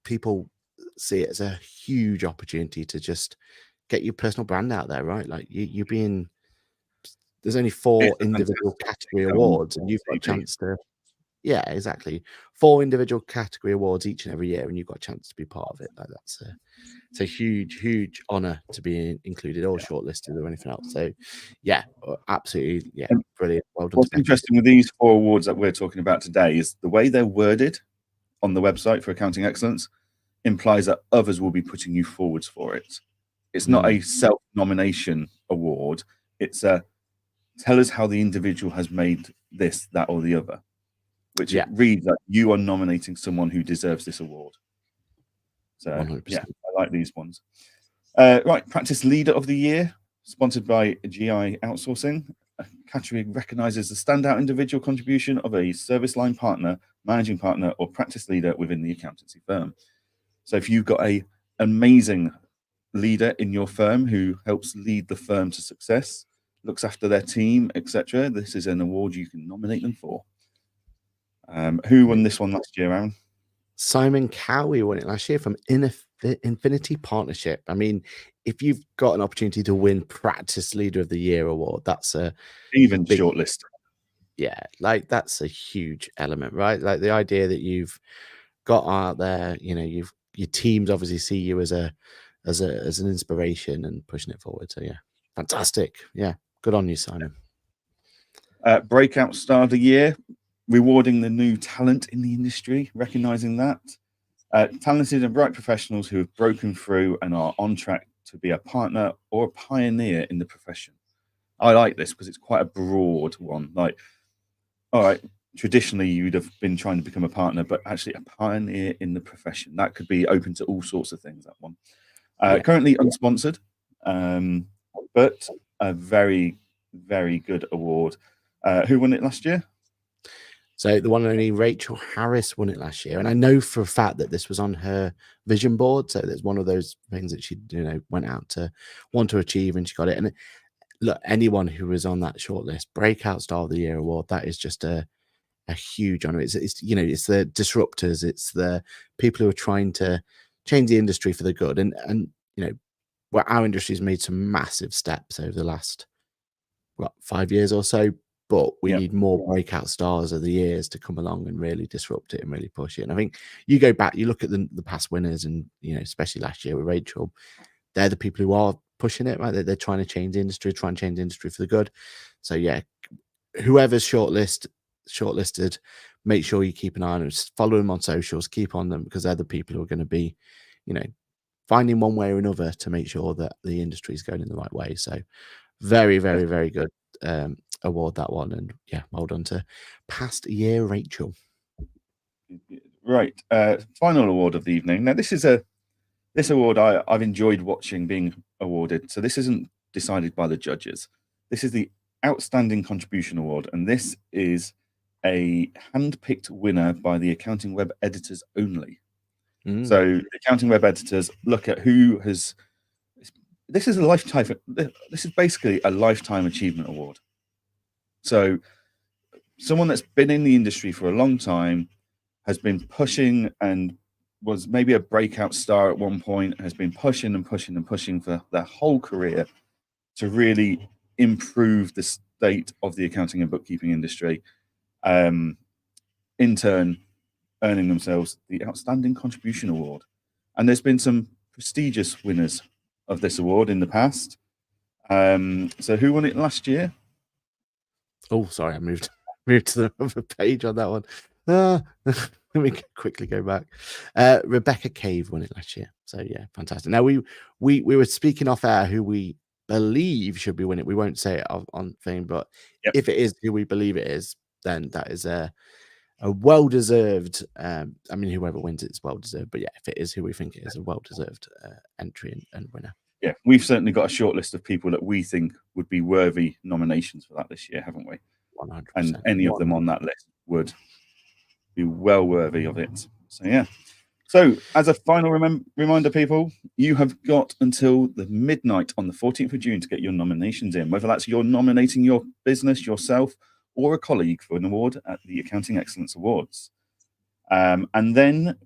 people see it as a huge opportunity to just get your personal brand out there, right? Like you being, there's only 4 individual category awards, and you've got a chance to, yeah, exactly, 4 individual category awards each and every year, and you've got a chance to be part of it. Like that's it's a huge honor to be included or shortlisted or anything else. So yeah, absolutely, yeah, brilliant. Well done. What's interesting with these 4 awards that we're talking about today is the way they're worded on the website for Accounting Excellence implies that others will be putting you forwards for it. It's not a self-nomination award. It's a tell us how the individual has made this, that, or the other, which reads that you are nominating someone who deserves this award. So 100%. Yeah, I like these ones. Right, Practice Leader of the Year, sponsored by GI Outsourcing. A category recognises the standout individual contribution of a service line partner, managing partner, or practice leader within the accountancy firm. So if you've got an amazing leader in your firm who helps lead the firm to success, looks after their team, etc., this is an award you can nominate them for. Who won this one last year, Aaron? Simon Cowie won it last year from Infinity Partnership. I mean, if you've got an opportunity to win Practice Leader of the Year award, that's a even shortlist. Yeah, like that's a huge element, right? Like the idea that you've got out there, you know, your teams obviously see you as an inspiration and pushing it forward. So yeah, fantastic. Yeah, good on you, Simon. Breakout Star of the Year, rewarding the new talent in the industry, recognizing that. Talented and bright professionals who have broken through and are on track to be a partner or a pioneer in the profession. I like this because it's quite a broad one. Like, all right, traditionally you'd have been trying to become a partner, but actually a pioneer in the profession. That could be open to all sorts of things, that one. Currently unsponsored, but a very, very good award. Who won it last year? So the one and only Rachel Harris won it last year. And I know for a fact that this was on her vision board. So there's one of those things that she, you know, went out to want to achieve, and she got it. And look, anyone who was on that shortlist, Breakout Star of the Year award, that is just a huge honor. It's you know, it's the disruptors, it's the people who are trying to change the industry for the good. And you know, where our industry has made some massive steps over the last 5 years or so. But we need more breakout stars of the years to come along and really disrupt it and really push it. And I think you go back, you look at the past winners, and you know, especially last year with Rachel, they're the people who are pushing it, right? They're trying to change the industry, for the good. So yeah, whoever's shortlisted, make sure you keep an eye on them, follow them on socials, keep on them, because they're the people who are going to be, finding one way or another to make sure that the industry is going in the right way. So very, very, very good award, that one. And yeah, well done to past year Rachel. Right. Final award of the evening. Now, this award I've enjoyed watching being awarded. So this isn't decided by the judges. This is the Outstanding Contribution Award, and this is a hand-picked winner by the Accounting Web editors only. So the Accounting Web editors look at who has. This is basically a lifetime achievement award. So someone that's been in the industry for a long time, has been pushing and was maybe a breakout star at one point, has been pushing and pushing and pushing for their whole career to really improve the state of the accounting and bookkeeping industry, in turn earning themselves the Outstanding Contribution Award. And there's been some prestigious winners of this award in the past. So who won it last year? Oh, sorry, I moved to the other page on that one. Let me quickly go back. Rebecca Cave won it last year. So yeah, fantastic. Now we were speaking off air who we believe should be winning. We won't say it on thing, but if it is who we believe it is, then that is a well-deserved. I mean, whoever wins it's well-deserved. But yeah, if it is who we think it is, a well-deserved entry and winner. Yeah, we've certainly got a short list of people that we think would be worthy nominations for that this year, haven't we? 100%. And any of them on that list would be well worthy of it. So yeah. So as a final reminder, people, you have got until the midnight on the 14th of June to get your nominations in, whether that's you're nominating your business, yourself, or a colleague for an award at the Accounting Excellence Awards. And then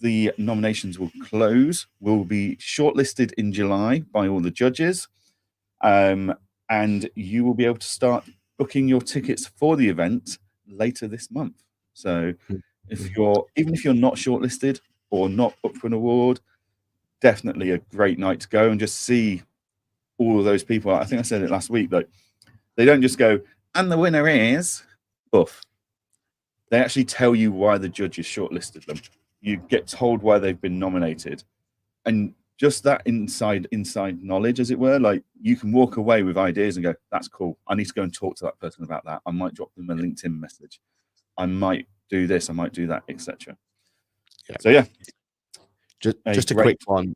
the nominations will close, will be shortlisted in July by all the judges. And you will be able to start booking your tickets for the event later this month. So even if you're not shortlisted or not up for an award, definitely a great night to go and just see all of those people. I think I said it last week, like they don't just go, and the winner is buff. They actually tell you why the judges shortlisted them. You get told why they've been nominated. And just that inside knowledge, as it were, like you can walk away with ideas and go, that's cool. I need to go and talk to that person about that. I might drop them a LinkedIn message. I might do this, I might do that, etc. So yeah. Just a quick one.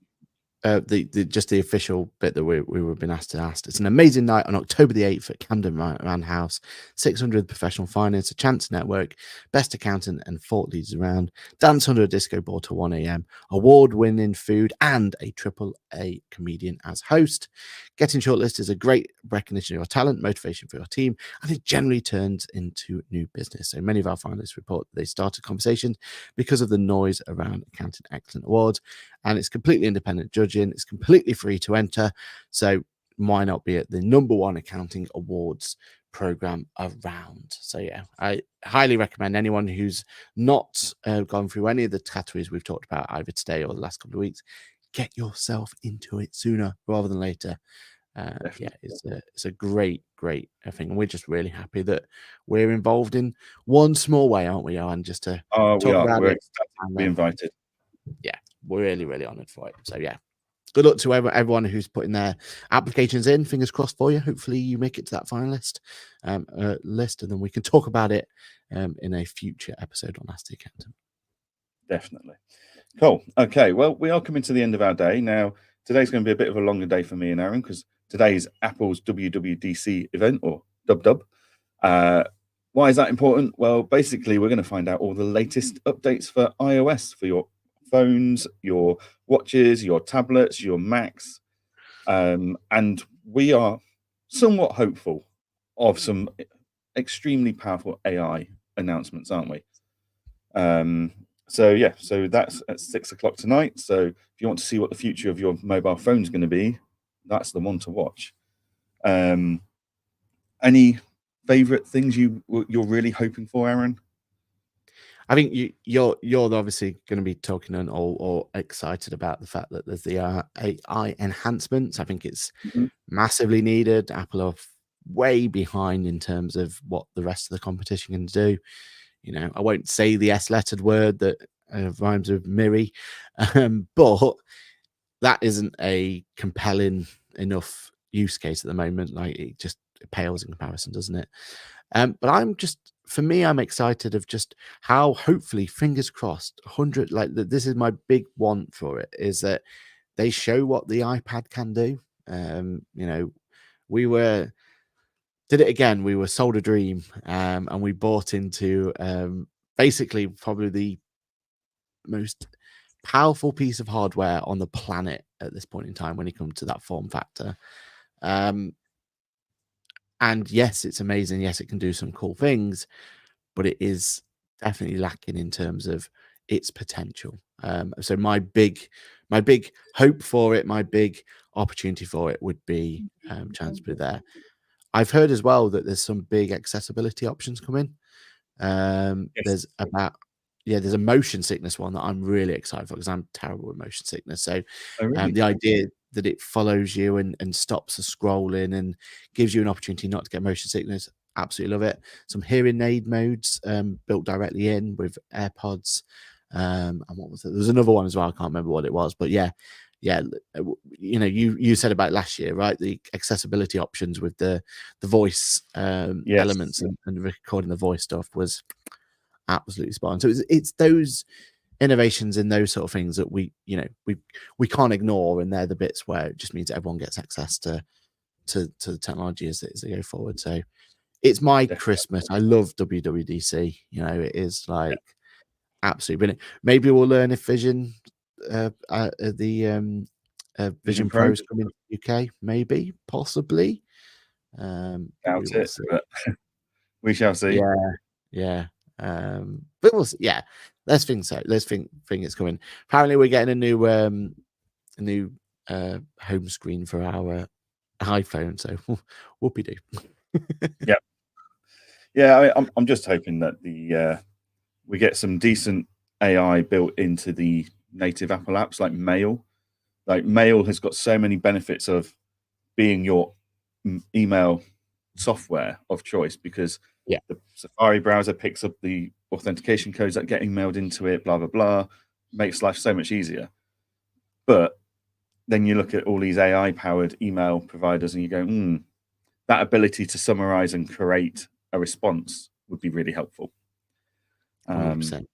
The official bit that we were being asked to ask. It's an amazing night on October the 8th at Camden Rand House. 600 professional finance, a chance network, best accountant and thought leaders around. Dance under a disco ball till 1 a.m. Award-winning food and a AAA comedian as host. Getting shortlisted is a great recognition of your talent, motivation for your team, and it generally turns into new business. So many of our finalists report that they started conversations because of the noise around Accounting Excellence Awards, and it's completely independent judging. It's completely free to enter. So why not be at the #1 accounting awards program around? So yeah, I highly recommend anyone who's not gone through any of the categories we've talked about either today or the last couple of weeks, get yourself into it sooner rather than later. Yeah, it's a great thing, and we're just really happy that we're involved in one small way, aren't we, Johann? Just to talk about it. And be invited. Yeah, we're really honoured for it. So yeah, good luck to everyone who's putting their applications in. Fingers crossed for you. Hopefully you make it to that finalist list, and then we can talk about it in a future episode on Ask the Accountant. Definitely. Cool. Okay, well, we are coming to the end of our day. Now, today's going to be a bit of a longer day for me and Aaron because today is Apple's WWDC event, or Dub. Why is that important? Well, basically, we're going to find out all the latest updates for iOS for your phones, your watches, your tablets, your Macs. And we are somewhat hopeful of some extremely powerful AI announcements, aren't we? So that's at 6 o'clock tonight. So if you want to see what the future of your mobile phone is going to be, that's the one to watch. Any favorite things you're really hoping for, Aaron? I think you're obviously going to be talking or excited about the fact that there's the AI enhancements. I think it's massively needed. Apple are way behind in terms of what the rest of the competition can do. You know, I won't say the S-lettered word that rhymes with Miri, but that isn't a compelling enough use case at the moment. Like it pales in comparison, doesn't it? But I'm excited of just how, hopefully, fingers crossed, 100, like this is my big want for it, is that they show what the iPad can do. You know, we did it again. We were sold a dream, and we bought into basically probably the most powerful piece of hardware on the planet at this point in time when it comes to that form factor. And yes, it's amazing. Yes, it can do some cool things, but it is definitely lacking in terms of its potential. So my big hope for it, my big opportunity for it would be transfer there. I've heard as well that there's some big accessibility options coming. Yes. There's a motion sickness one that I'm really excited for because I'm terrible with motion sickness. So Really? the idea that it follows you and stops the scrolling and gives you an opportunity not to get motion sickness, absolutely love it. Some hearing aid modes built directly in with AirPods. And what was it? There was another one as well. I can't remember what it was, but yeah. You know, you said about last year, right? The accessibility options with the voice elements and recording the voice stuff was absolutely spot on. So it's those innovations in those sort of things that we can't ignore, and they're the bits where it just means everyone gets access to the technology as they go forward. So it's my Christmas. I love WWDC. You know, it is like absolutely brilliant. Maybe we'll learn if Vision Vision Pro is coming to the UK. Maybe, possibly. Doubt it, but we shall see. Yeah. But we'll see. Yeah, let's think so. Let's think it's coming. Apparently, we're getting a new home screen for our iPhone. So whoopie do. Yeah. I'm just hoping that we get some decent AI built into the native Apple apps like Mail. Like Mail has got so many benefits of being your email software of choice because the Safari browser picks up the authentication codes that get emailed into it, blah, blah, blah, makes life so much easier. But then you look at all these AI-powered email providers and you go, that ability to summarize and create a response would be really helpful. 100%.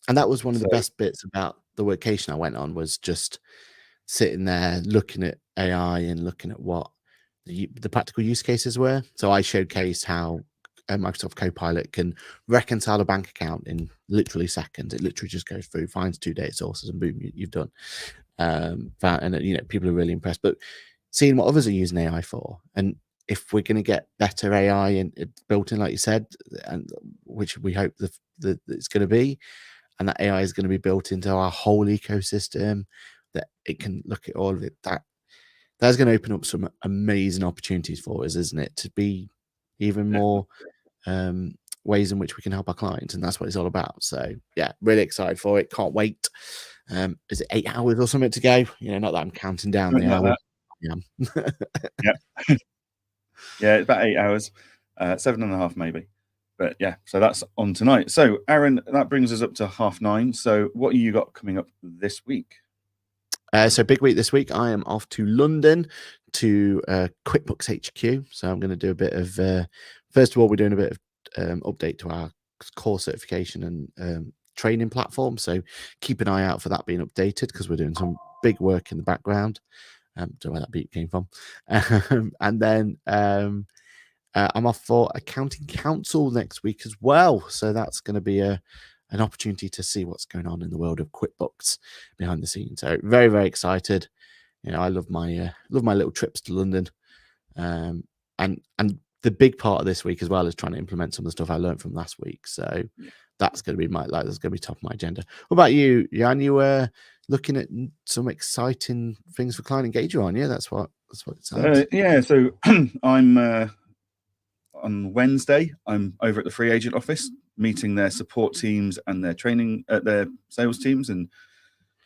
And that was one of the best bits about the vacation I went on, was just sitting there looking at AI and looking at what the practical use cases were. So I showcased how Microsoft Copilot can reconcile a bank account in literally seconds. It literally just goes through, finds two data sources, and boom, you've done. And you know, people are really impressed. But seeing what others are using AI for, and if we're going to get better AI and built in, like you said, and which we hope that it's going to be, and that AI is going to be built into our whole ecosystem, that it can look at all of it, that's going to open up some amazing opportunities for us, isn't it? To be even more ways in which we can help our clients, and that's what it's all about. So yeah, really excited for it. Can't wait. Is it 8 hours or something to go? You know, not that I'm counting down the hour. Yeah, it's about 8 hours, 7.5 maybe. But yeah, so that's on tonight. So Aaron, that brings us up to 9:30. So what you got coming up this week? So big week this week. I am off to London to QuickBooks HQ. So I'm going to do a bit of, first of all, we're doing a bit of update to our core certification and training platform. So keep an eye out for that being updated, because we're doing some big work in the background. Don't know where that beat came from. And then I'm off for Accounting Council next week as well. So that's going to be an opportunity to see what's going on in the world of QuickBooks behind the scenes. So very, very excited. You know, I love my little trips to London. And the big part of this week as well is trying to implement some of the stuff I learned from last week. So that's going to be that's going to be top of my agenda. What about you, Jan? You were looking at some exciting things for Client Engager, aren't you? That's what it sounds. So I'm on Wednesday. I'm over at the free agent office meeting their support teams and their training, their sales teams, and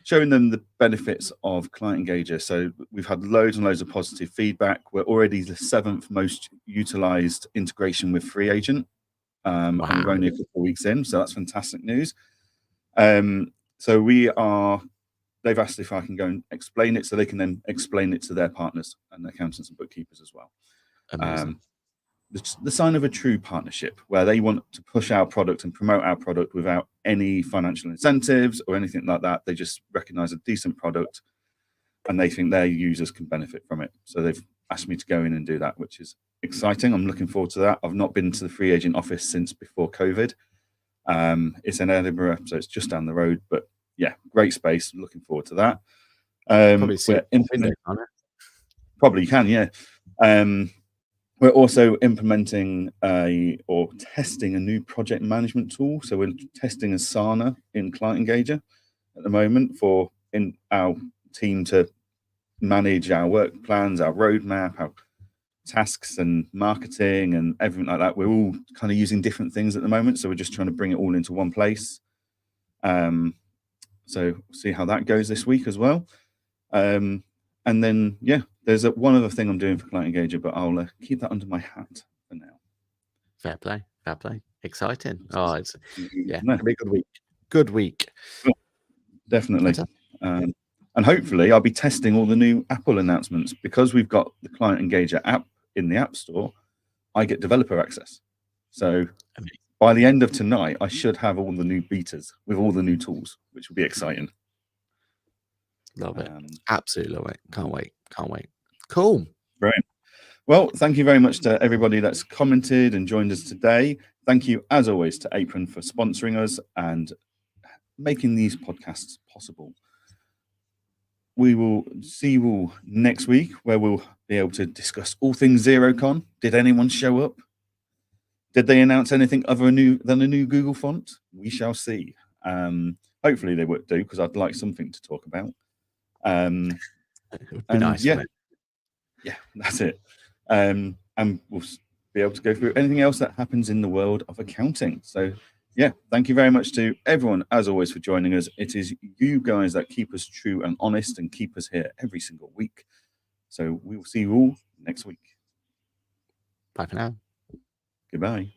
showing them the benefits of Client Engager. So we've had loads and loads of positive feedback. We're already the 7th most utilized integration with Free Agent. And we're only a couple of weeks in, so that's fantastic news. So they've asked if I can go and explain it, so they can then explain it to their partners and accountants and bookkeepers as well. The sign of a true partnership, where they want to push our product and promote our product without any financial incentives or anything like that. They just recognize a decent product and they think their users can benefit from it. So they've asked me to go in and do that, which is exciting. I'm looking forward to that. I've not been to the Free Agent office since before COVID. It's in Edinburgh, so it's just down the road, but yeah, great space. I'm looking forward to that. Probably see it on it. Probably can, yeah. We're also implementing or testing a new project management tool. So we're testing Asana in Client Engager at the moment for in our team to manage our work plans, our roadmap, our tasks and marketing and everything like that. We're all kind of using different things at the moment. So we're just trying to bring it all into one place. So we'll see how that goes this week as well. And then, yeah, there's one other thing I'm doing for Client Engager, but I'll keep that under my hat for now. Fair play. Exciting. Oh, it's No. It'll be a good week. Good week. Definitely. And hopefully I'll be testing all the new Apple announcements because we've got the Client Engager app in the App Store. I get developer access. So by the end of tonight, I should have all the new betas with all the new tools, which will be exciting. Love it. Absolutely love it. Can't wait. Cool. Brilliant. Well, thank you very much to everybody that's commented and joined us today. Thank you, as always, to Apron for sponsoring us and making these podcasts possible. We will see you all next week, where we'll be able to discuss all things XeroCon. Did anyone show up? Did they announce anything other than a new Google font? We shall see. Hopefully they would do, because I'd like something to talk about. It would be nice. Yeah, that's it. And we'll be able to go through anything else that happens in the world of accounting. So yeah, thank you very much to everyone, as always, for joining us. It is you guys that keep us true and honest and keep us here every single week. So we will see you all next week. Bye for now. Goodbye.